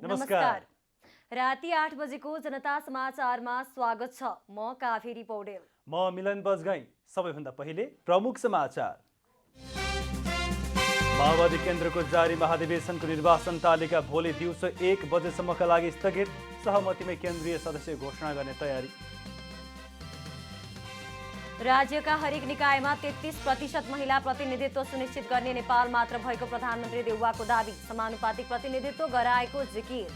नमस्कार। राति 8 बजेको जनता समाचारमा स्वागत छ। म काभेरी पौडेल। म मिलन बजगाई। सबैभन्दा पहिले प्रमुख समाचार। माओवादी केन्द्रको जारी महाधिवेशनको निर्वाचन तालिका भोलि दिउँसो 1 बजेसम्मका लागि स्थगित। सहमतिमै केन्द्रीय सदस्य घोषणा गर्ने तयारी। राज्यका हरेक निकायमा 33% महिला प्रतिनिधित्व सुनिश्चित गर्ने नेपाल मात्र भएको प्रधानमन्त्री देउवाको दावी। समानुपातिक प्रतिनिधित्व गराएको जिकिर।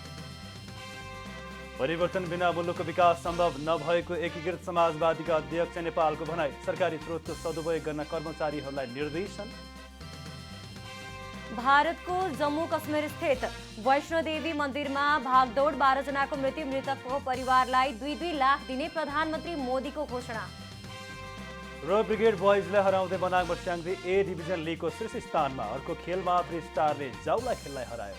परिवर्तन बिना मुलुकको विकास सम्भव नभएको एकीकृत समाजवादीका अध्यक्ष नेपालको भनाई। सरकारी स्रोतको सदुपयोग गर्न कर्मचारीहरूलाई निर्देशन। भारतको जम्मू कश्मीर स्थित वैष्णोदेवी मन्दिरमा भागदौड 12 जनाको मृत्यु। मृतकको परिवारलाई 2-2 लाख दिने प्रधानमन्त्री मोदीको घोषणा। र ब्रिगेड बोइजले हराउँदै मनाङ मर्स्याङ्दी ए डिभिजन लिगको शीर्ष स्थानमा। अर्को खेलमा फ्री स्टारले जाउला खेललाई हरायो।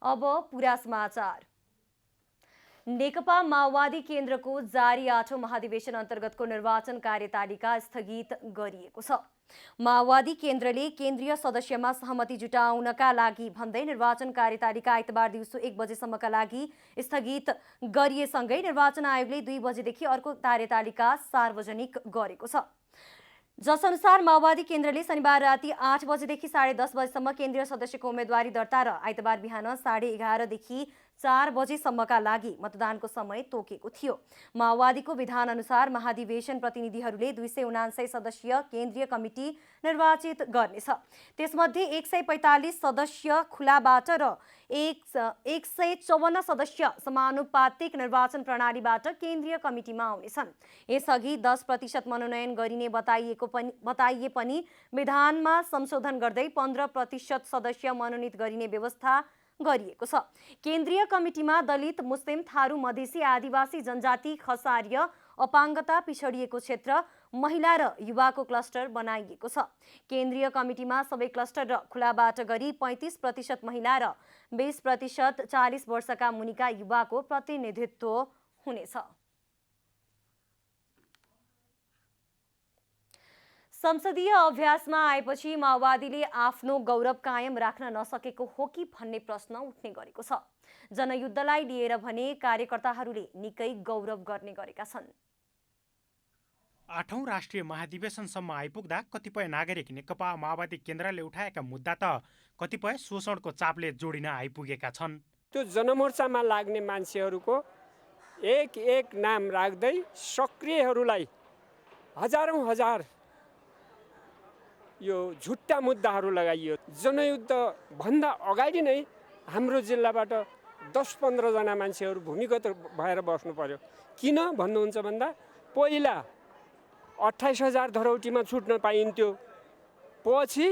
अब पूरा समाचार। नेकपा माओवादी केन्द्रको जारी 8औं महाधिवेशन अन्तर्गतको निर्वाचन कार्यतालिका स्थगित गरिएको छ। माओवादी केन्द्रले केन्द्रीय सदस्यमा सहमति जुटाउनका लागि भन्दै निर्वाचन कार्यतालिका आइतबार दिउँसो 1 बजेसम्मका लागि स्थगित गरिएसँगै निर्वाचन आयोगले 2 बजेदेखि अर्को कार्यतालिका सार्वजनिक गरेको छ। जसअनुसार माओवादी केन्द्रले शनिबार राति 8 बजेदेखि 10:30 बजेसम्म केन्द्रीय सदस्यको उम्मेदवारी दर्ता र आइतबार बिहान 11:30 देखि 4 बजेसम्मका लागि मतदानको समय तोकेको थियो। माओवादीको विधान अनुसार महाधिवेशन प्रतिनिधिहरूले 279 सदस्यीय केन्द्रीय कमिटी निर्वाचित गर्नेछ। त्यसमध्ये 145 सदस्य खुलाबाट र 154 सदस्य समानुपातिक निर्वाचन प्रणालीबाट केन्द्रीय कमिटीमा आउनेछन्। यसअघि 10% मनोनयन गरिने बताइए पनि विधानमा संशोधन गर्दै 15% सदस्य मनोनित गरिने व्यवस्था गरिएको छ। केन्द्रीय कमिटीमा दलित, मुस्लिम, थारू, मधेसी, आदिवासी जनजाति, खसार्य, अपाङ्गता, पिछडिएको क्षेत्र, महिला र युवाको क्लस्टर बनाइएको छ। केन्द्रीय कमिटीमा सबै क्लस्टर र खुलाबाट गरी 35% महिला र 20% 40 वर्षका मुनिका युवाको प्रतिनिधित्व हुनेछ। संसदीय अभ्यासमा आएपछि माओवादीले आफ्नो गौरव कायम राख्न नसकेको हो कि भन्ने प्रश्न उठ्ने गरेको छ। जनयुद्धलाई लिएर भने कार्यकर्ताहरूले निकै गौरव गर्ने गरेका छन्। 8औं राष्ट्रिय महाधिवेशनसम्म आइपुग्दा कतिपय नागरिक नेकपा माओवादी केन्द्रले उठाएका मुद्दा त कतिपय शोषणको चापले जोडिन आइपुगेका छन्। त्यो जनमोर्चामा लाग्ने मान्छेहरूको एक नाम राख्दै सक्रियहरूलाई हजारौं हजार यो झुट्टा मुद्दाहरू लगाइयो। जनयुद्ध भन्दा अगाडि नै हाम्रो जिल्लाबाट 10-15 जना मान्छेहरू भूमिगत भएर बस्नु पर्यो। किन भन्नुहुन्छ भन्दा पहिला 28,000 धरौटीमा छुट्न पाइन्थ्यो, पछि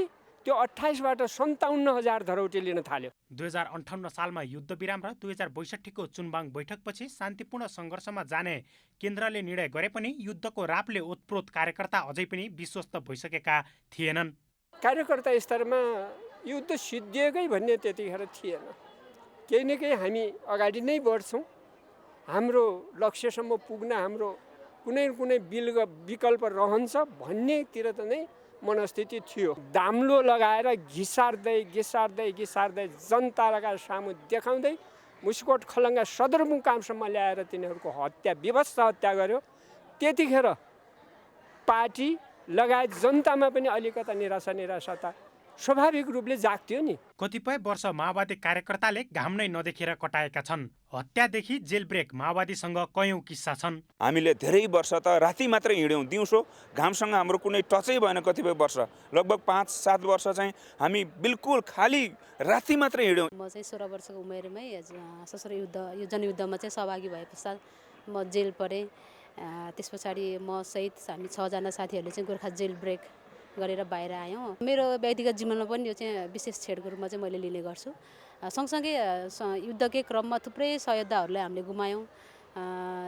त्यो 28बाट 57,000 धरौटी लिन थाल्यो। 2058 सालमा युद्ध विराम र 2062 को चुनबाङ बैठकपछि शान्तिपूर्ण सङ्घर्षमा जाने केन्द्रले निर्णय गरे पनि युद्धको रापले ओतप्रोत कार्यकर्ता अझै पनि विश्वस्त भइसकेका थिएनन्। कार्यकर्ता स्तरमा युद्ध सिद्धिएकै भन्ने त्यतिखेर थिएन। केही न केही हामी अगाडि नै बढ्छौँ, हाम्रो लक्ष्यसम्म पुग्न हाम्रो कुनै न कुनै विकल्प रहन्छ भन्नेतिर त नै मनस्थिति थियो। दाम्लो लगाएर घिसार्दै जनताका सामु देखाउँदै मुस्कोट खलङ्गा सदरमुकामसम्म ल्याएर तिनीहरूको हत्या, विभत्स हत्या गर्यो। त्यतिखेर पार्टी लगायत जनतामा पनि अलिकता निराशा स्वाभाविक रूपले जाग्थ्यो नि। कतिपय वर्ष माओवादी कार्यकर्ताले घाम नै नदेखेर कटाएका छन्। हत्यादेखि जेल ब्रेक माओवादीसँग कयौं किस्सा छन्। हामीले धेरै वर्ष त राति मात्रै हिँड्यौँ, दिउँसो घामसँग हाम्रो कुनै टचै भएन। कतिपय वर्ष लगभग 5-7 वर्ष चाहिँ हामी बिल्कुल खाली राति मात्रै हिँड्यौँ। म चाहिँ 16 वर्षको उमेरमै सशस्त्र यो जनयुद्धमा चाहिँ सहभागी भए पश्चात म जेल परेँ। त्यस पछाडि म सहित हामी 6 जना साथीहरूले चाहिँ गोर्खा जेल ब्रेक गरेर बाहिर आयौँ। मेरो व्यक्तिगत जीवनमा पनि यो चाहिँ विशेष छेडको रूपमा चाहिँ मैले लिने गर्छु। सँगसँगै युद्धकै क्रममा थुप्रै सहयोद्धाहरूलाई हामीले गुमायौँ।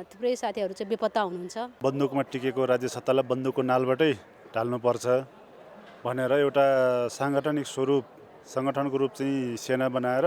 थुप्रै साथीहरू चाहिँ बेपत्ता हुनुहुन्छ। बन्दुकमा टिकेको राज्य सत्तालाई बन्दुकको नालबाटै टाल्नुपर्छ भनेर एउटा साङ्गठनिक स्वरूप, सङ्गठनको रूप चाहिँ सेना बनाएर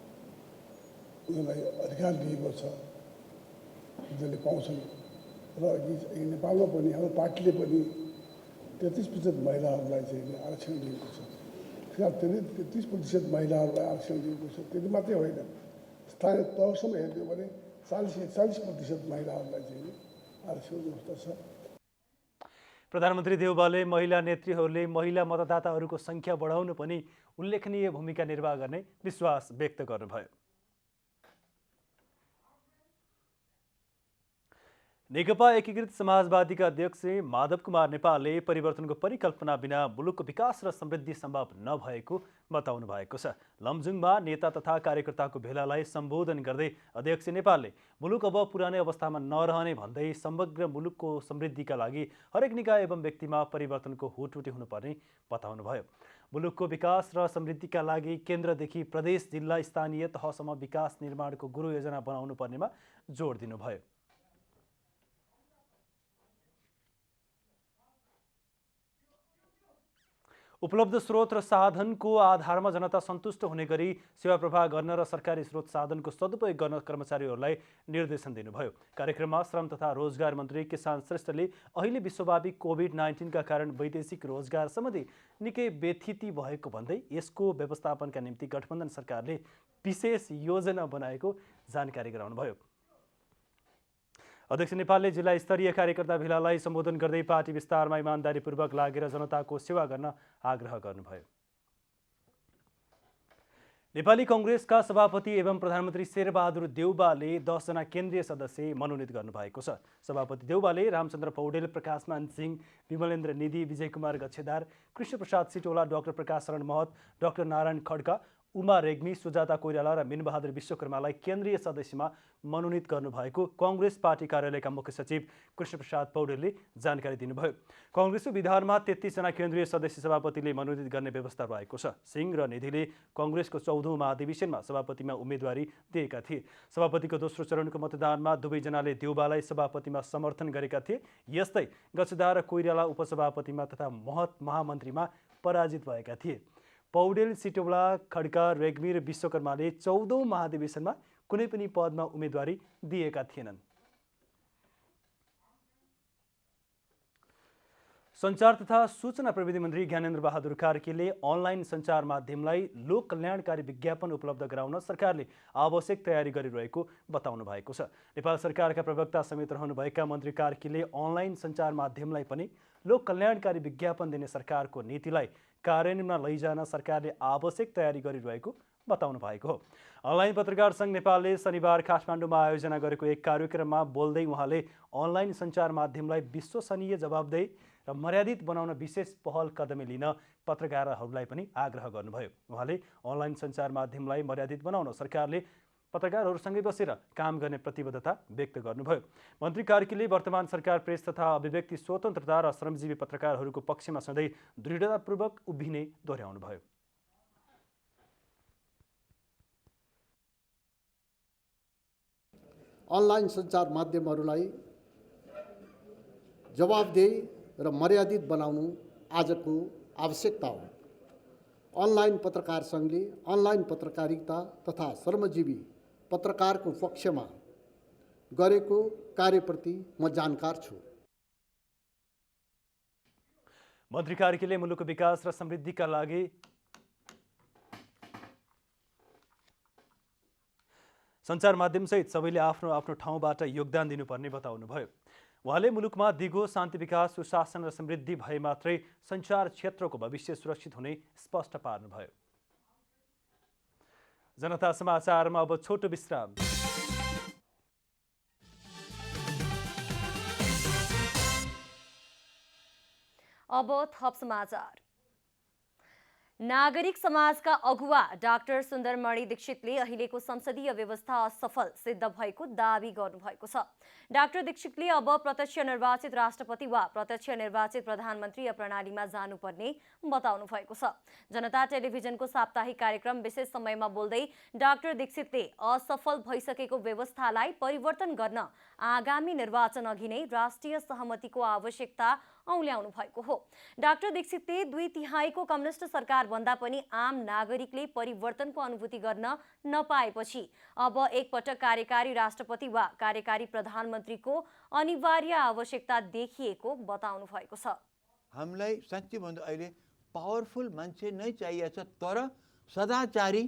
उनीहरूलाई अधिकार दिएको छ, उनीहरूले पाउँछन्। र नेपालमा पनि हाम्रो पार्टीले पनि 33% महिलाहरूलाई चाहिँ आरक्षण दिएको छ। त्यसकारण 33% महिलाहरूलाई आरक्षण दिएको छ। त्यति मात्रै होइन, स्थानीय तहसम्म हेर्ने भने 40% महिलाहरूलाई चाहिँ आरक्षण व्यवस्था छ। प्रधानमन्त्री देउबाले महिला नेत्रीहरूले महिला मतदाताहरूको सङ्ख्या बढाउनु पनि उल्लेखनीय भूमिका निर्वाह गर्ने विश्वास व्यक्त गर्नुभयो। नेकपा एकीकृत समाजवादीका अध्यक्ष माधव कुमार नेपालले परिवर्तनको परिकल्पना बिना मुलुकको विकास र समृद्धि सम्भव नभएको बताउनु भएको छ। लमजुङमा नेता तथा कार्यकर्ताको भेलालाई सम्बोधन गर्दै अध्यक्ष नेपालले मुलुक अब पुरानै अवस्थामा नरहने भन्दै समग्र मुलुकको समृद्धिका लागि हरेक निकाय एवं व्यक्तिमा परिवर्तनको हुटहुटी हुनुपर्ने बताउनुभयो। मुलुकको विकास र समृद्धिका लागि केन्द्रदेखि प्रदेश, जिल्ला, स्थानीय तहसम्म विकास निर्माणको गुरु योजना बनाउनु पर्नेमा जोड दिनुभयो। उपलब्ध स्रोत र साधनको आधारमा जनता सन्तुष्ट हुने गरी सेवा प्रवाह गर्न र सरकारी स्रोत साधनको सदुपयोग गर्न कर्मचारीहरूलाई निर्देशन दिनुभयो। कार्यक्रममा श्रम तथा रोजगार मन्त्री किसान श्रेष्ठले अहिले विश्वव्यापी कोभिड-19 का कारण वैदेशिक रोजगार सम्बन्धी निकै व्यथिति भएको भन्दै यसको व्यवस्थापनका निम्ति गठबन्धन सरकारले विशेष योजना बनाएको जानकारी गराउनुभयो। अध्यक्ष नेपालले जिल्ला स्तरीय कार्यकर्ता भेलालाई सम्बोधन गर्दै पार्टी विस्तारमा इमानदारीपूर्वक लागेर जनताको सेवा गर्न आग्रह गर्नुभयो। नेपाली कांग्रेसका सभापति एवं प्रधानमन्त्री शेरबहादुर देउबाले 10 जना केन्द्रीय सदस्य मनोनित गर्नुभएको छ। सभापति देउबाले रामचन्द्र पौडेल, प्रकाशमान सिंह, विमलेन्द्र निधि, विजय कुमार गच्छेदार, कृष्णप्रसाद सिटोला, डाक्टर प्रकाश शरण महत, डाक्टर नारायण खड्का, उमा रेग्मी, सुजाता कोइराला र मिनबहादुर विश्वकर्मालाई केन्द्रीय सदस्यमा मनोनित गर्नुभएको कांग्रेस पार्टी कार्यालयका मुख्य सचिव कृष्णप्रसाद पौडेलले जानकारी दिनुभयो। कांग्रेसको विधानमा 33 जना केन्द्रीय सदस्य सभापतिले मनोनित गर्ने व्यवस्था रहेको छ। सिंह र निधिले कांग्रेसको 14औं महाधिवेशनमा सभापतिमा उम्मेदवारी दिएका थिए। सभापतिको दोस्रो चरणको मतदानमा दुवैजनाले देउबालाई सभापतिमा समर्थन गरेका थिए। यस्तै गच्छेदार र कोइराला उपसभापतिमा तथा महत महामन्त्रीमा पराजित भएका थिए। पौडेल, सिटौला, खड्का, रेग्मी र विश्वकर्माले 14औं महाधिवेशनमा कुनै पनि पदमा उम्मेदवारी दिएका थिएनन्। सञ्चार तथा सूचना प्रविधि मन्त्री ज्ञानेन्द्र बहादुर कार्कीले अनलाइन सञ्चार माध्यमलाई लोक कल्याणकारी विज्ञापन उपलब्ध गराउन सरकारले आवश्यक तयारी गरिरहेको बताउनु भएको छ। नेपाल सरकारका प्रवक्ता समेत रहनुभएका मन्त्री कार्कीले अनलाइन सञ्चार माध्यमलाई पनि लोक कल्याणकारी विज्ञापन दिने सरकारको नीतिलाई कार्यान्वयनमा लैजान सरकारले आवश्यक तयारी गरिरहेको बताउनु भएको हो। अनलाइन पत्रकार सङ्घ नेपालले शनिबार काठमाडौँमा आयोजना गरेको एक कार्यक्रममा बोल्दै उहाँले अनलाइन सञ्चार माध्यमलाई विश्वसनीय, जवाबदेही र मर्यादित बनाउन विशेष पहल कदमी लिन पत्रकारहरूलाई पनि आग्रह गर्नुभयो। उहाँले अनलाइन सञ्चार माध्यमलाई मर्यादित बनाउन सरकारले पत्रकारहरूसँगै बसेर काम गर्ने प्रतिबद्धता व्यक्त गर्नुभयो। मन्त्री कार्कीले वर्तमान सरकार प्रेस तथा अभिव्यक्ति स्वतन्त्रता र श्रमजीवी पत्रकारहरूको पक्षमा सधैँ दृढतापूर्वक उभिने दोहोर्याउनुभयो। अनलाइन सञ्चार माध्यमहरूलाई जवाबदेही र मर्यादित बनाउनु आजको आवश्यकता हो। अनलाइन पत्रकार सङ्घले अनलाइन पत्रकारिता तथा श्रमजीवी पत्रकारको पक्षमा गरेको कार्यप्रति म जानकार छु। मन्त्री कार्कीले मुलुकको विकास र समृद्धिका लागि सञ्चार माध्यमसहित सबैले आफ्नो आफ्नो ठाउँबाट योगदान दिनुपर्ने बताउनुभयो। उहाँले मुलुकमा दिगो शान्ति, विकास, सुशासन र समृद्धि भए मात्रै सञ्चार क्षेत्रको भविष्य सुरक्षित हुने स्पष्ट पार्नुभयो। जनता समाचारमा अब छोटो विश्राम। अब थप समाचार। नागरिक समाजका अगुवा डाक्टर सुन्दरमणि दीक्षितले अहिलेको संसदीय व्यवस्था असफल सिद्ध भएको दावी गर्नुभएको छ। डाक्टर दीक्षितले अब प्रत्यक्ष निर्वाचित राष्ट्रपति वा प्रत्यक्ष निर्वाचित प्रधानमन्त्रीय प्रणालीमा जानुपर्ने बताउनु भएको छ। जनता टेलिभिजनको साप्ताहिक कार्यक्रम विशेष समयमा बोल्दै डाक्टर दीक्षितले असफल भइसकेको व्यवस्थालाई परिवर्तन गर्न आगामी निर्वाचन अघि नै राष्ट्रिय सहमतिको आवश्यकता औल्याउनु भएको हो। डाक्टर दीक्षितले 2/3 कम्युनिस्ट सरकार भन्दा पनि आम नागरिकले परिवर्तनको अनुभूति गर्न नपाएपछि अब एकपटक कार्यकारी राष्ट्रपति वा कार्यकारी प्रधानमन्त्रीको अनिवार्य आवश्यकता देखिएको बताउनु भएको छ। हामीलाई साँच्चै भन्दा अहिले पावरफुल मान्छे नै चाहिएको छ, तर सदाचारी,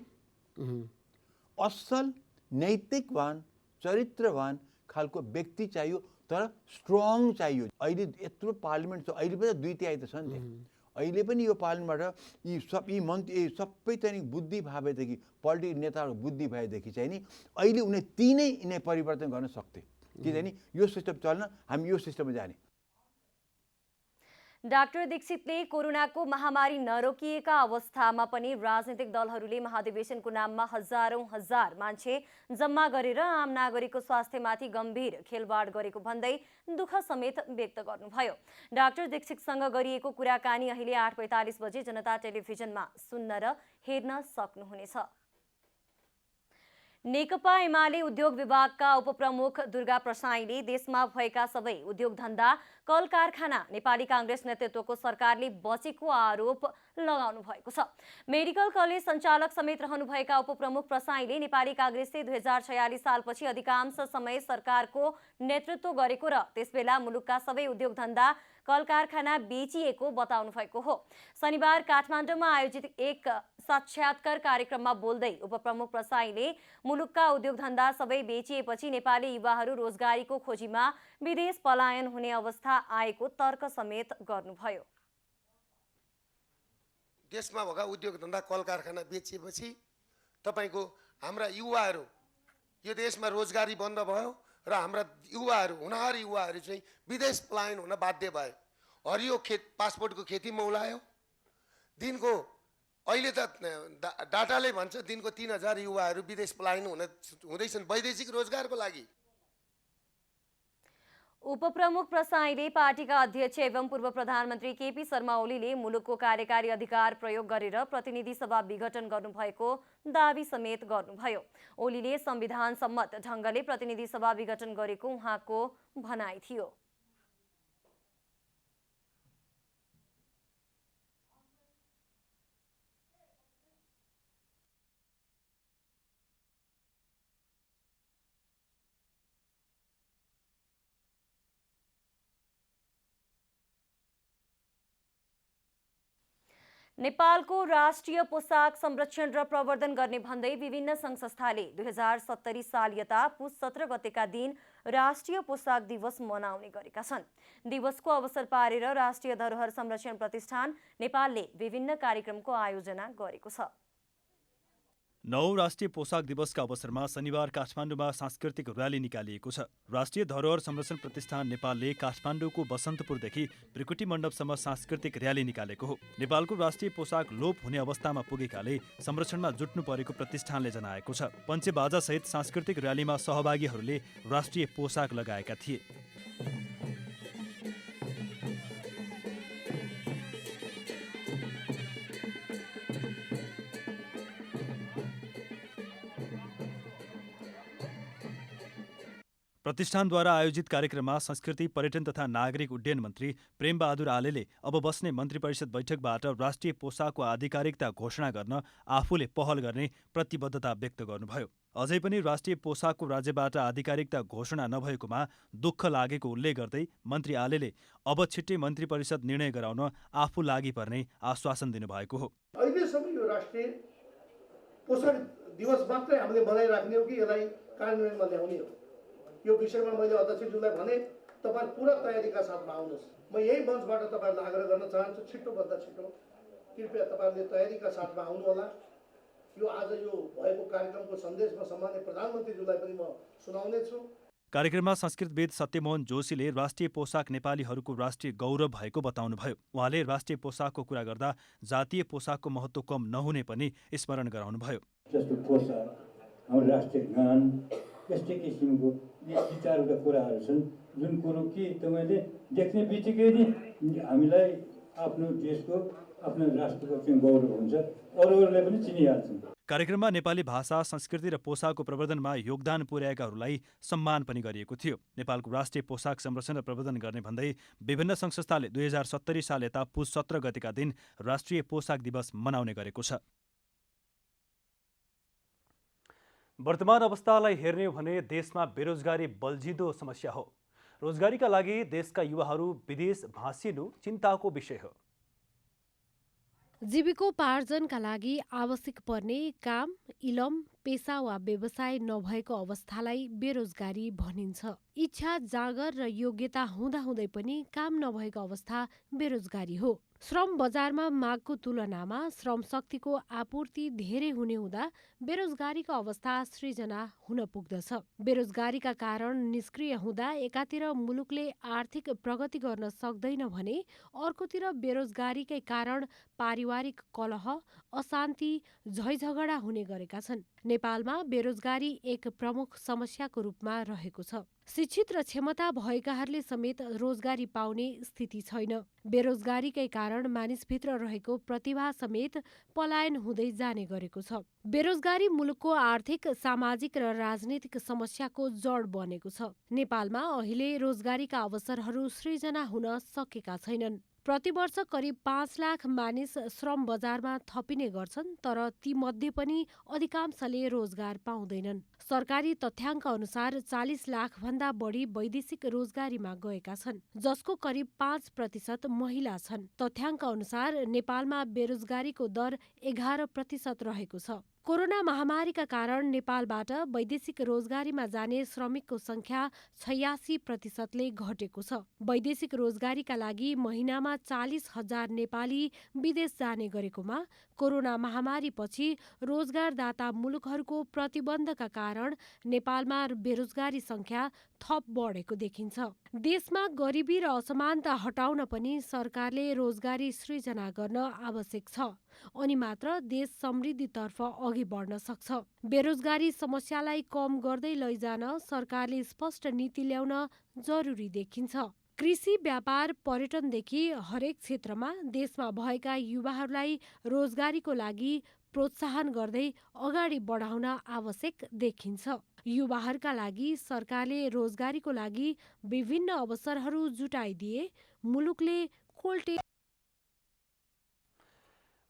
असल, नैतिकवान, चरित्रवान खालको व्यक्ति चाहियो, तर स्ट्रङ चाहियो। अहिले यत्रो पार्लिमेन्ट छ, अहिले पनि 2/3 त छ नि त। अहिले पनि यो पार्लिमेन्टबाट यी मन्त्री सबै चाहिँ बुद्धि भएदेखि, पोलिटिकल नेताहरूको बुद्धि भएदेखि चाहिँ नि अहिले उनी तीनै यिनै परिवर्तन गर्न सक्थे कि चाहिँ नि यो सिस्टम चल्न, हामी यो सिस्टममा जाने। डाक्टर दीक्षितले कोरोनाको महामारी नरोकिएका अवस्थामा पनि राजनीतिक दलहरूले महाधिवेशनको नाममा हजारौं हजार मान्छे जम्मा गरेर आम नागरिकको स्वास्थ्यमाथि गम्भीर खेलवाड गरेको भन्दै दुःख समेत व्यक्त गर्नुभयो। डाक्टर दीक्षितसँग गरिएको कुराकानी अहिले 8:45 बजे जनता टेलिभिजनमा सुन्न र हेर्न सक्नुहुनेछ। नेकपा एमाले उद्योग विभागका उपप्रमुख दुर्गा प्रसाईले देशमा भएका सबै उद्योग धन्दा कल कारखाना नेपाली कांग्रेस नेतृत्वको सरकारले बचेको आरोप लगाउनु भएको छ। मेडिकल कलेज सञ्चालक समेत रहनुभएका उपप्रमुख प्रसाईले नेपाली कांग्रेसले 2046 सालपछि अधिकांश समय सरकारको नेतृत्व गरेको र त्यसबेला मुलुकका सबै उद्योग धन्दा कल कारखाना बेचिएको बताउनु भएको हो। शनिबार काठमाडौँमा आयोजित एक साक्षात्कार कार्यक्रममा बोल्दै उपप्रमुख प्रसाईले मुलुकका उद्योग धन्दा सबै बेचिएपछि नेपाली युवाहरू रोजगारीको खोजीमा विदेश पलायन हुने अवस्था आएको तर्क समेत गर्नुभयो। देशमा भएका उद्योग धन्दा कल कारखाना बेचिएपछि तपाईको हाम्रा युवाहरू, यो देशमा रोजगारी बन्द भयो र हाम्रा युवाहरू, हुनहार युवाहरू चाहिँ विदेश पलायन हुन बाध्य भए। हरियो पासपोर्टको खेती मौलायो। दिनको अहिले त डाटाले भन्छ दिनको 3000 युवाहरू विदेश पलायन हुँदैछन् वैदेशिक रोजगारको लागि। उपप्रमुख प्रसाईले पार्टीका अध्यक्ष एवं पूर्व प्रधानमन्त्री केपी शर्मा ओलीले मुलुकको कार्यकारी अधिकार प्रयोग गरेर प्रतिनिधि सभा विघटन गर्नुभएको दावी समेत गर्नुभयो। ओलीले संविधान सम्मत ढंगले प्रतिनिधि सभा विघटन गरेको उहाँको भनाइ थियो। नेपालको राष्ट्रिय पोसाक संरक्षण र प्रवर्धन गर्ने भन्दै विभिन्न संघ संस्थाले 2070 साल यता पुस 17 गतेका दिन राष्ट्रिय पोसाक दिवस मनाउने गरेका छन्। दिवसको अवसर पारेर राष्ट्रिय धरोहर संरक्षण प्रतिष्ठान नेपालले विभिन्न कार्यक्रमको आयोजना गरेको छ। 9 राष्ट्रिय पोसाक दिवसका अवसरमा शनिबार काठमाडौँमा सांस्कृतिक र्याली निकालिएको छ। राष्ट्रिय धरोहर संरक्षण प्रतिष्ठान नेपालले काठमाडौँको बसन्तपुरदेखि त्रिकुटी मण्डपसम्म सांस्कृतिक र्याली निकालेको हो। नेपालको राष्ट्रिय पोसाक लोप हुने अवस्थामा पुगेकाले संरक्षणमा जुट्नु परेको प्रतिष्ठानले जनाएको छ। पञ्चेबाजा सहित सांस्कृतिक र्यालीमा सहभागीहरूले राष्ट्रिय पोसाक लगाएका थिए। प्रतिष्ठानद्वारा आयोजित कार्यक्रममा संस्कृति, पर्यटन तथा नागरिक उड्डयन मन्त्री प्रेमबहादुर आलेले अब बस्ने मन्त्री परिषद बैठकबाट राष्ट्रिय पोसाकको आधिकारिकता घोषणा गर्न आफूले पहल गर्ने प्रतिबद्धता व्यक्त गर्नुभयो। अझै पनि राष्ट्रिय पोसाकको राज्यबाट आधिकारिकता घोषणा नभएकोमा दुःख लागेको उल्लेख गर्दै मन्त्री आलेले अब छिट्टै मन्त्री परिषद निर्णय गराउन आफू लागि पर्ने आश्वासन दिनुभएको हो। अहिलेसम्म यो राष्ट्रिय पोसाक दिवस मात्रै हामीले बनाइराख्ने हो कि यसलाई कार्यान्वयनमा ल्याउने हो, यो विषयमा मैले अध्यक्षज्यूलाई भने तपाईँ पुरा तयारीका साथमा आउनुहोस्। म यही मञ्चबाट तपाईँहरूलाई आग्रह गर्न चाहन्छु, छिटोभन्दा छिटो कृपया तपाईँहरूले तयारीका साथमा आउनु होला। यो आज यो भएको कार्यक्रमको सन्देश म सम्माननीय प्रधानमन्त्रीज्यूलाई पनि म सुनाउने छु। कार्यक्रममा संस्कृतविद सत्यमोहन जोशीले राष्ट्रिय पोसाक नेपालीहरूको राष्ट्रिय गौरव भएको बताउनुभयो। उहाँले राष्ट्रिय पोसाकको कुरा गर्दा जातीय पोसाकको महत्त्व कम नहुने पनि स्मरण गराउनुभयो। जस्तो पोसाक, हाम्रो राष्ट्रिय गान, यस्तै किसिमको यी चारवटा कुराहरू छन् जुन कुरो कि तपाईँले देख्ने बित्तिकै नै हामीलाई आफ्नो देशको आफ्नो राष्ट्रको चाहिँ गौरव हुन्छ, अरूहरूले पनि चिनिहाल्छन्। कार्यक्रममा नेपाली भाषा, संस्कृति र पोसाकको प्रवर्धनमा योगदान पुर्याएकाहरूलाई सम्मान पनि गरिएको थियो। नेपालको राष्ट्रिय पोसाक संरक्षण र प्रवर्धन गर्ने भन्दै विभिन्न सङ्घ-संस्थाले 2070 साल यता पुस 17 गतेका दिन राष्ट्रिय पोसाक दिवस मनाउने गरेको छ। वर्तमान अवस्थालाई हेर्ने हो भने देशमा बेरोजगारी बल्झिदो समस्या हो। रोजगारीका लागि देशका युवाहरू विदेश भाँसिनु चिन्ताको विषय हो। जीविकोपार्जनका लागि आवश्यक पर्ने काम, इलम, पेसा वा व्यवसाय नभएको अवस्थालाई बेरोजगारी भनिन्छ। इच्छा, जाँगर र योग्यता हुँदाहुँदै पनि काम नभएको अवस्था बेरोजगारी हो। श्रम बजारमा मागको तुलनामा श्रम शक्तिको आपूर्ति धेरै हुने हुँदा बेरोजगारीको अवस्था सृजना हुन पुग्दछ। बेरोजगारीका कारण निष्क्रिय हुँदा एकातिर मुलुकले आर्थिक प्रगति गर्न सक्दैन भने अर्कोतिर बेरोजगारीकै कारण पारिवारिक कलह, अशान्ति, झैझगडा हुने गरेका छन्। नेपालमा बेरोजगारी एक प्रमुख समस्याको रूपमा रहेको छ। शिक्षित र क्षमता भएकाहरूले समेत रोजगारी पाउने स्थिति छैन। बेरोजगारीकै कारण मानिसभित्र रहेको प्रतिभा समेत पलायन हुँदै जाने गरेको छ। बेरोजगारी मुलुकको आर्थिक, सामाजिक र राजनीतिक समस्याको जड बनेको छ। नेपालमा अहिले रोजगारीका अवसरहरू सृजना हुन सकेका छैनन्। प्रतिवर्ष करिब 5 लाख मानिस श्रम बजारमा थपिने गर्छन्, तर तीमध्ये पनि अधिकांशले रोजगार पाउँदैनन्। सरकारी तथ्याङ्क अनुसार 40 लाखभन्दा बढी वैदेशिक रोजगारीमा गएका छन्, जसको करिब 5% महिला छन्। तथ्याङ्क अनुसार नेपालमा बेरोजगारीको दर 11% रहेको छ। कोरोना महामारीका कारण नेपालबाट वैदेशिक रोजगारीमा जाने श्रमिकको संख्या 86%ले घटेको छ। वैदेशिक रोजगारीका लागि महिनामा 40,000 नेपाली विदेश जाने गरेकोमा कोरोना महामारीपछि रोजगारदाता मुलुकहरूको प्रतिबन्धका कारण नेपालमा बेरोजगारी संख्या थप बढेको देखिन्छ। देशमा गरिबी र असमानता हटाउन पनि सरकारले रोजगारी सृजना गर्न आवश्यक छ, अनि मात्र देश समृद्धितर्फ अघि बढ्न सक्छ। बेरोजगारी समस्यालाई कम गर्दै लैजान सरकारले स्पष्ट नीति ल्याउन जरुरी देखिन्छ। कृषि, व्यापार, पर्यटनदेखि हरेक क्षेत्रमा देशमा भएका युवाहरूलाई रोजगारीको लागि प्रोत्साहन गर्दै अगाडि बढाउन आवश्यक देखिन्छ। युवाहरूका लागि सरकारले रोजगारीको लागि विभिन्न अवसरहरू जुटाइदिए मुलुकले कोल्टे।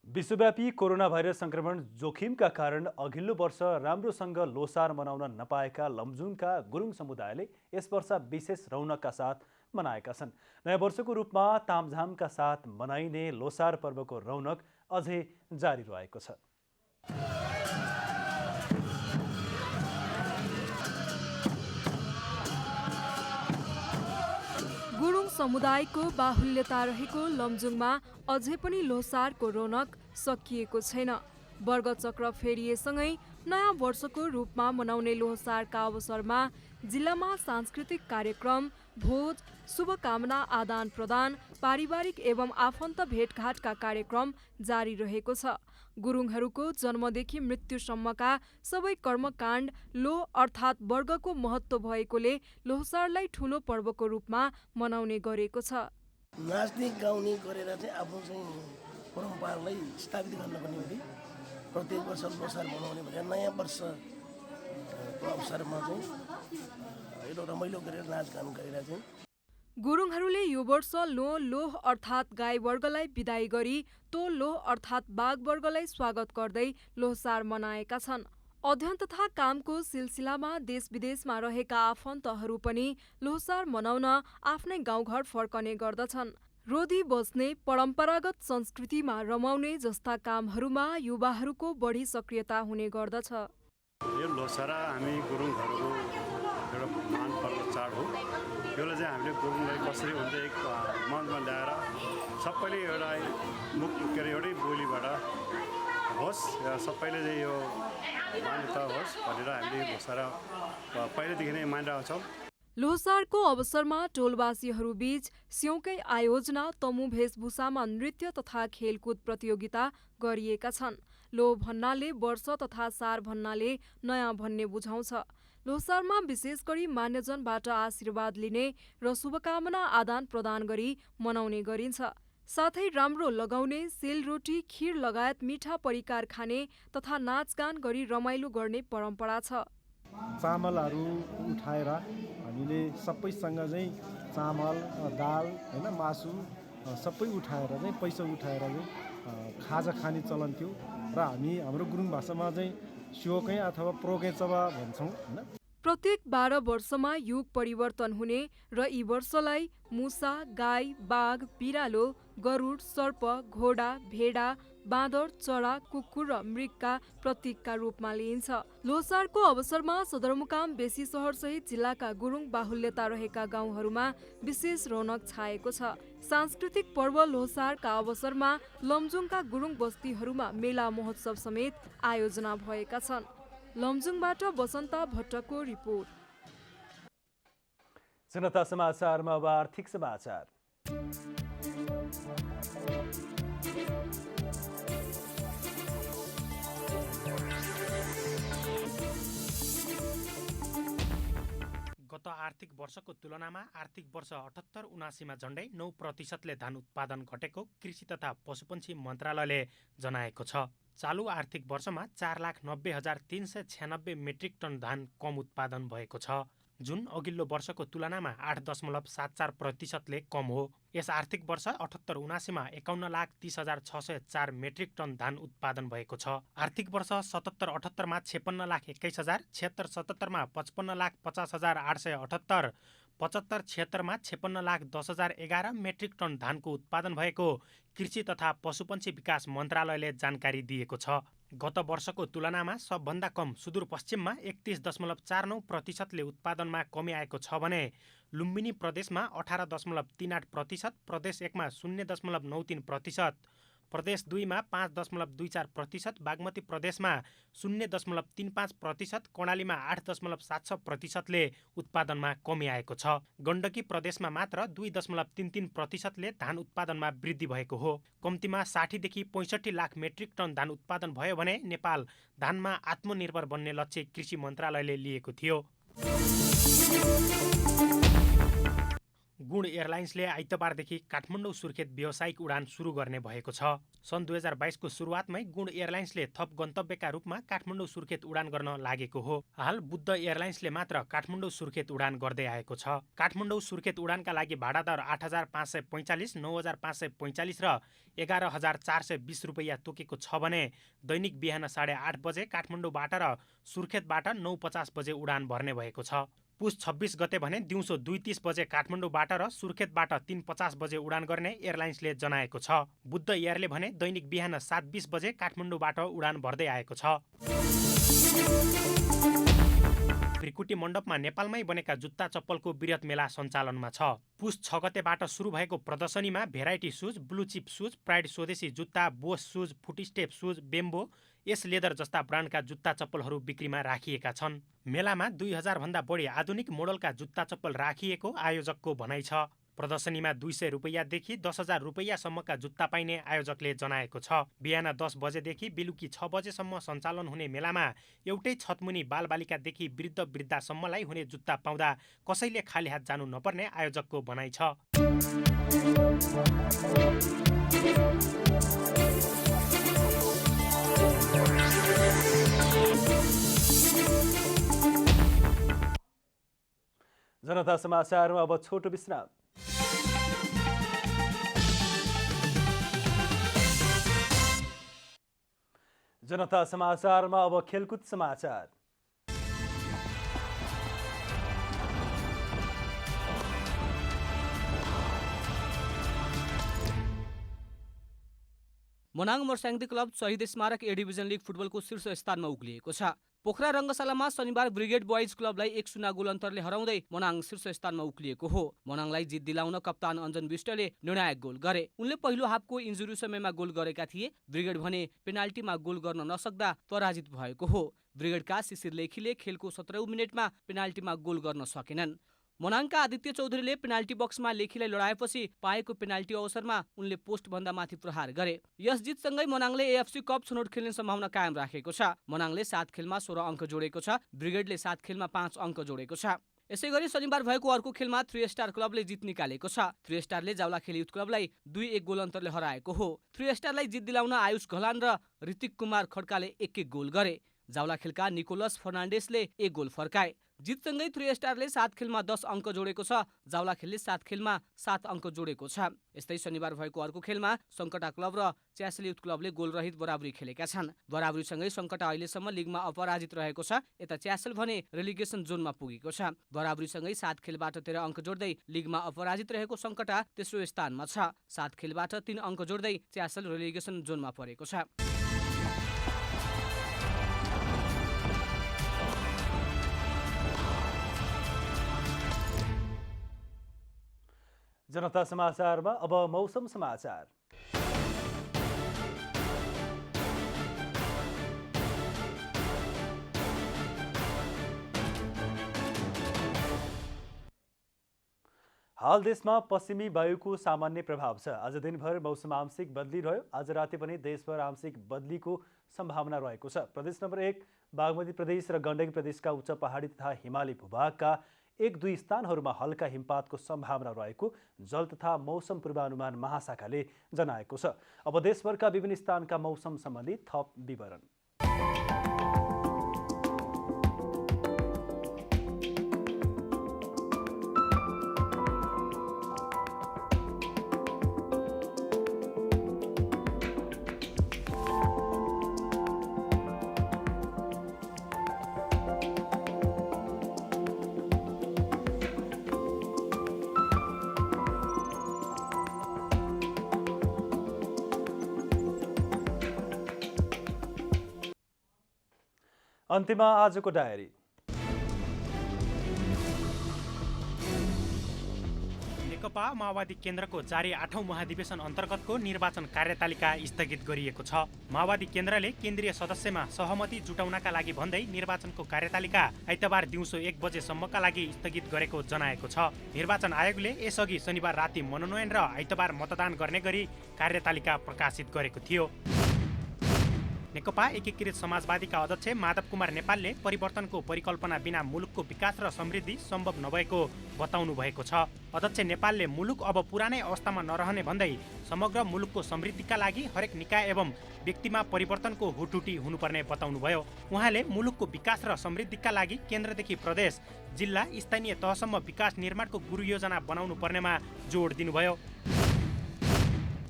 विश्वव्यापी कोरोना भाइरस संक्रमण जोखिमका कारण अघिल्लो वर्ष राम्रोसँग लोसार मनाउन नपाएका लमजुङका गुरुङ समुदायले यस वर्ष विशेष रौनकका साथ मनाएका छन्। नयाँ वर्षको रूपमा तामझामका साथ मनाइने लोसार पर्वको रौनक अझै जारी रहेको छ। गुरुङ समुदायको बाहुल्यता रहेको लमजुङमा अझै पनि लोसारको रौनक सकिएको छैन। वर्गचक्र फेरिएसँगै नयाँ वर्षको रूपमा मनाउने लोसारका अवसरमा जिल्लामा सांस्कृतिक कार्यक्रम, भोज, शुभकामना आदान प्रदान, पारिवारिक एवं आफन्त भेटघाटका कार्यक्रम जारी रहेको छ। गुरुङहरूको जन्मदेखि मृत्युसम्मका सबै कर्मकाण्ड लोह अर्थात् वर्गको महत्त्व भएकोले लोसारलाई ठुलो पर्वको रूपमा मनाउने गरेको छ। नाच्ने गाउने गरेर चाहिँ आफ्नो चाहिँ परम्परालाई स्थापित गर्नको निम्ति प्रत्येक वर्ष लोसार मनाउने भनेर नयाँ वर्षको अवसरमा चाहिँ एउटा रमाइलो गरेर नाचगान गरेर चाहिँ गुरुङहरूले यो वर्ष लोह अर्थात् गाई वर्गलाई बिदाई गरी लोह अर्थात् बाघ वर्गलाई स्वागत गर्दै लोसार मनाएका छन्। अध्ययन तथा कामको सिलसिलामा देश विदेशमा रहेका आफन्तहरू पनि लोसार मनाउन आफ्नै गाउँघर फर्कने गर्दछन्। रोधी बस्ने, परम्परागत संस्कृतिमा रमाउने जस्ता कामहरूमा युवाहरूको बढी सक्रियता हुने गर्दछ। यो लोसारा हामी गुरुङहरूको एउटा मानपर्व चाड हो। यसलाई चाहिँ हामीले गुरुङलाई कसरी हुन्छ एक मञ्चमा ल्याएर सबैले एउटा एउटै बोलीबाट होस्, सबैले चाहिँ यो मान्यता होस् भनेर हामीले लोसारा पहिलेदेखि नै मानिरहेको छौँ। लोसारको अवसरमा टोलवासीहरूबीच स्योकै आयोजना, तमु वेशभूषामा नृत्य तथा खेलकुद प्रतियोगिता गरिएका छन्। लो भन्नाले वर्ष तथा सार भन्नाले नयाँ भन्ने बुझाउँछ। लोसारमा विशेष गरी मान्यजनबाट आशीर्वाद लिने र शुभकामना आदान प्रदान गरी मनाउने गरिन्छ। साथै राम्रो लगाउने, सेलरोटी, खीर लगायत मिठा परिकार खाने तथा नाचगान गरी रमाइलो गर्ने परम्परा छ। चामलहरू उठाएर हामीले सबैसँग चाहिँ चामल दाल होइन मासु सबै उठाएर चाहिँ पैसा उठाएर चाहिँ खाजा खाने चलन थियो र हामी हाम्रो गुरुङ भाषामा चाहिँ स्योकै अथवा प्रोकेचवा भन्छौँ होइन। प्रत्येक 12 वर्षमा युग परिवर्तन हुने र यी वर्षलाई मुसा, गाई, बाघ, बिरालो, गरुड, सर्प, घोडा, भेडा, बाँदर, चरा, कुकुर र मृगका प्रतीकका रूपमा लिइन्छ। लोसारको अवसरमा सदरमुकाम बेसी सहर सहित जिल्लाका गुरुङ बाहुल्यता रहेका गाउँहरूमा विशेष रौनक छाएको छ। सांस्कृतिक पर्व लोसारका अवसरमा लमजुङका गुरुङ बस्तीहरूमा मेला महोत्सव समेत आयोजना भएका छन्। लमजुङबाट बसन्ता भट्टको रिपोर्ट। जनता समाचारमा अब आर्थिक समाचार। गत आर्थिक वर्षको तुलनामा आर्थिक वर्ष 78-79 झण्डै 9% धान उत्पादन घटेको कृषि तथा पशुपन्छी मन्त्रालयले जनाएको छ। चालु आर्थिक वर्षमा 4,90,396 मेट्रिक टन धान कम उत्पादन भएको छ, जुन अघिल्लो वर्षको तुलनामा 8.74%ले कम हो। यस आर्थिक वर्ष 78-79मा 51,30,604 मेट्रिक टन धान उत्पादन भएको छ। आर्थिक वर्ष 77-78मा 56,21,000, 76-77मा 55,50,878, 75-76मा 56,10,011 मेट्रिक टन धानको उत्पादन भएको कृषि तथा पशुपन्छी विकास मन्त्रालयले जानकारी दिएको छ। गत वर्षको तुलनामा सबभन्दा कम सुदूरपश्चिममा 31.49%ले उत्पादनमा कमी आएको छ भने लुम्बिनी प्रदेशमा 18.38%, प्रदेश 1मा 0.93%, प्रदेश 2मा 5.24%, बागमती प्रदेशमा 0.35%, कर्णालीमा 8.76%ले उत्पादनमा कमी आएको छ। गण्डकी प्रदेशमा मात्र 2.33%ले धान उत्पादनमा वृद्धि भएको हो। कम्तीमा 60 देखि 65 लाख मेट्रिक टन धान उत्पादन भयो भने नेपाल धानमा आत्मनिर्भर बन्ने लक्ष्य कृषि मन्त्रालयले लिएको थियो। गुण एयरलाइन्सले आइतबारदेखि काठमाडौँ सुर्खेत व्यावसायिक उडान सुरु गर्ने भएको छ। सन् 2022को सुरुवातमै गुण एयरलाइन्सले थप गन्तव्यका रूपमा काठमाडौँ सुर्खेत उडान गर्न लागेको हो। हाल बुद्ध एयरलाइन्सले मात्र काठमाडौँ सुर्खेत उडान गर्दै आएको छ। काठमाडौँ सुर्खेत उडानका लागि भाडा दर 8,545, 9,545 र 11,420 रुपैयाँ तोकेको छ भने दैनिक बिहान 8:30 बजे काठमाडौँबाट र सुर्खेतबाट 9:50 बजे उडान भर्ने भएको छ। पुस 26 गते भने दिउँसो 2:30 बजे काठमाडौँबाट र सुर्खेतबाट 3:50 बजे उडान गर्ने एयरलाइन्सले जनाएको छ। बुद्ध एयरले भने दैनिक बिहान 7:20 बजे काठमाडौँबाट उडान भर्दै आएको छ। त्रिकुटी मण्डपमा नेपालमै बनेका जुत्ता चप्पलको वृहत मेला सञ्चालनमा छ। पुस 6 गतेबाट सुरु भएको प्रदर्शनीमा variety shoes, blue cheap shoes, pride स्वदेशी जुत्ता, Bose shoes, footstep shoes, bamboo, S leather जस्ता ब्रान्डका जुत्ता चप्पलहरू बिक्रीमा राखिएका छन्। मेलामा 2000 भन्दा बढी आधुनिक मोडलका जुत्ता चप्पल राखिएको आयोजकको भनाइ छ। प्रदर्शनीमा 200 रुपैयाँदेखि 10,000 रुपैयाँसम्मका जुत्ता पाइने आयोजकले जनाएको छ। बिहान 10 बजेदेखि बेलुकी 6 बजेसम्म सञ्चालन हुने मेलामा एउटै छतमुनि बालबालिकादेखि वृद्ध वृद्धासम्मलाई हुने जुत्ता पाउँदा कसैले खाली हात जानु नपर्ने आयोजकको भनाइ छ। जनता समाचारमा अब छोटो विश्राम। जनता समाचारमा अब खेलकुद समाचार। मनाङ मर्स्याङ्दी क्लब शहीद स्मारक ए डिभिजन लिग फुटबलको शीर्ष स्थानमा उक्लिएको छ। पोखरा रङ्गशालामा शनिबार ब्रिगेड बॉयज क्लबलाई 1-0 गोल अन्तरले हराउँदै मनाङ शीर्ष स्थानमा उक्लिएको हो। मनाङलाई जित दिलाउन कप्तान अञ्जन विष्टले निर्णायक गोल गरे। उनले पहिलो हाफको इन्जुरी समयमा गोल गरेका थिए। ब्रिगेड भने पेनाल्टीमा गोल गर्न नसक्दा पराजित भएको हो। ब्रिगेडका शिशिर लेखीले खेलको 17औं मिनेटमा पेनाल्टीमा गोल गर्न सकेनन्। मनाङका आदित्य चौधरीले पेनाल्टी बक्समा लेखीलाई लडाएपछि पाएको पेनाल्टी अवसरमा उनले पोस्टभन्दा माथि प्रहार गरे। यस जितसँगै मनाङले एएफसी कप छनौट खेल्ने सम्भावना कायम राखेको छ। मनाङले 7 खेलमा 16 अङ्क जोडेको छ। ब्रिगेडले 7 खेलमा 5 अङ्क जोडेको छ। यसैगरी शनिबार भएको अर्को खेलमा 3 स्टार क्लबले जित निकालेको छ। 3 स्टारले जावलाखेल युथ क्लबलाई 2-1 गोल अन्तरले हराएको हो। 3 स्टारलाई जित दिलाउन आयुष घलान र ऋतिक कुमार खड्काले 1-1 गोल गरे। जावलाखेलका निकोलस फर्नान्डेसले 1 गोल फर्काए। जितसँगै 3 स्टारले 7 खेलमा 10 अङ्क जोडेको छ। जावलाखेलले 7 खेलमा 7 अङ्क जोडेको छ। यस्तै शनिबार भएको अर्को खेलमा सङ्कटा क्लब र च्यासल युथ क्लबले गोलरहित बराबरी खेलेका छन्। बराबरीसँगै सङ्कटा अहिलेसम्म लिगमा अपराजित रहेको छ। यता च्यासल भने रेलिगेसन जोनमा पुगेको छ। बराबरीसँगै 7 खेलबाट 13 अङ्क जोड्दै लिगमा अपराजित रहेको सङ्कटा तेस्रो स्थानमा छ। 7 खेलबाट 3 अङ्क जोड्दै च्यासल रेलिगेसन जोनमा परेको छ। जनता समाचारमा अब मौसम समाचार। हाल देशमा पश्चिमी वायुको सामान्य प्रभाव छ। आज दिनभर मौसम आंशिक बदली रह्यो। आज राति पनि देशभर आंशिक बदलीको सम्भावना रहेको छ। प्रदेश नम्बर 1 बागमती प्रदेश र गण्डकी प्रदेशका उच्च पहाडी तथा हिमाली भूभागका 1-2 स्थानहरूमा हल्का हिमपातको सम्भावना रहेको जल तथा मौसम पूर्वानुमान महाशाखाले जनाएको छ। अब देशभरका विभिन्न स्थानका मौसम सम्बन्धी थप विवरण। अन्त्यमा आजको डायरी। नेकपा माओवादी केन्द्रको जारी 8औं महाधिवेशन अन्तर्गतको निर्वाचन कार्यतालिका स्थगित गरिएको छ। माओवादी केन्द्रले केन्द्रीय सदस्यमा सहमति जुटाउनका लागि भन्दै निर्वाचनको कार्यतालिका आइतबार दिउँसो 1 बजेसम्मका लागि स्थगित गरेको जनाएको छ। निर्वाचन आयोगले यसअघि शनिबार राति मनोनयन र आइतबार मतदान गर्ने गरी कार्यतालिका प्रकाशित गरेको थियो। नेकपा एकीकृत समाजवादीका अध्यक्ष माधव कुमार नेपालले परिवर्तनको परिकल्पना बिना मुलुकको विकास र समृद्धि सम्भव नभएको बताउनु भएको छ। अध्यक्ष नेपालले मुलुक अब पुरानै अवस्थामा नरहने भन्दै समग्र मुलुकको समृद्धिका लागि हरेक निकाय एवं व्यक्तिमा परिवर्तनको हुटुटी हुनुपर्ने बताउनुभयो। उहाँले मुलुकको विकास र समृद्धिका लागि केन्द्रदेखि प्रदेश, जिल्ला, स्थानीय तहसम्म विकास निर्माणको गुरु योजना बनाउनु पर्नेमा जोड दिनुभयो।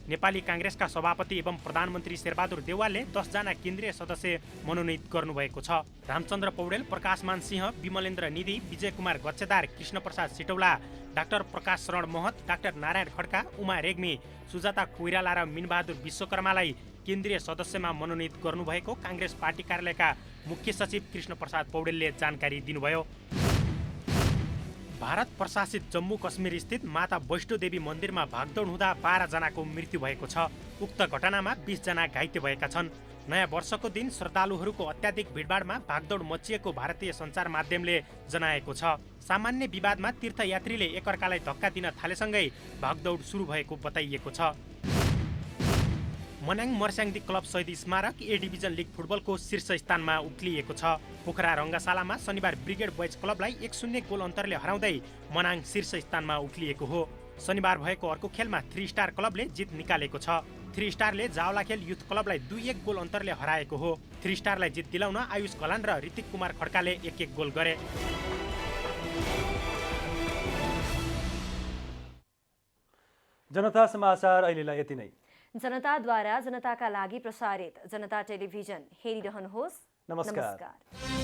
नेपाली काङ्ग्रेसका सभापति एवं प्रधानमन्त्री शेरबहादुर देउवालले 10 जना केन्द्रीय सदस्य मनोनित गर्नुभएको छ। रामचन्द्र पौडेल, प्रकाशमान सिंह, विमलेन्द्र निधि, विजय कुमार गच्छेदार, कृष्णप्रसाद सिटौला, डाक्टर प्रकाश शरण महत, डाक्टर नारायण खड्का, उमा रेग्मी, सुजाता कोइराला र मिनबहादुर विश्वकर्मालाई केन्द्रीय सदस्यमा मनोनित गर्नुभएको काङ्ग्रेस पार्टी कार्यालयका मुख्य सचिव कृष्णप्रसाद पौडेलले जानकारी दिनुभयो। भारत प्रशासित जम्मू कश्मीर स्थित माता वैष्णो देवी मन्दिरमा भागदौड हुँदा 12 जनाको मृत्यु भएको छ। उक्त घटनामा 20 जना घाइते भएका छन्। नयाँ वर्षको दिन श्रद्धालुहरूको अत्याधिक भिडभाडमा भागदौड मचिएको भारतीय सञ्चार माध्यमले जनाएको छ। सामान्य विवादमा तीर्थयात्रीले एकअर्कालाई धक्का दिन थालेसँगै भागदौड सुरु भएको बताइएको छ। मन्याङ मर्स्याङदी क्लब शहीद स्मारक ए डिभिजन लिग फुटबलको शीर्ष स्थानमा उक्लिएको छ। पोखरा रङ्गशालामा शनिबार ब्रिगेड बोइज क्लबलाई 1-0 गोल अन्तरले हराउँदै मनाङ शीर्ष स्थानमा उक्लिएको हो। शनिबार भएको अर्को खेलमा 3 स्टार क्लबले जित निकालेको छ। 3 स्टारले जावलाखेल युथ क्लबलाई 2-1 गोल अन्तरले हराएको हो। 3 स्टारलाई जित दिलाउन आयुष घलान र ऋतिक कुमार खड्काले 1-1 गोल गरे। जनता समाचार अहिलेलाई यति नै। जनताद्वारा जनताका लागि प्रसारित जनता टेलिभिजन हेरिरहनुहोस्। नमस्कार।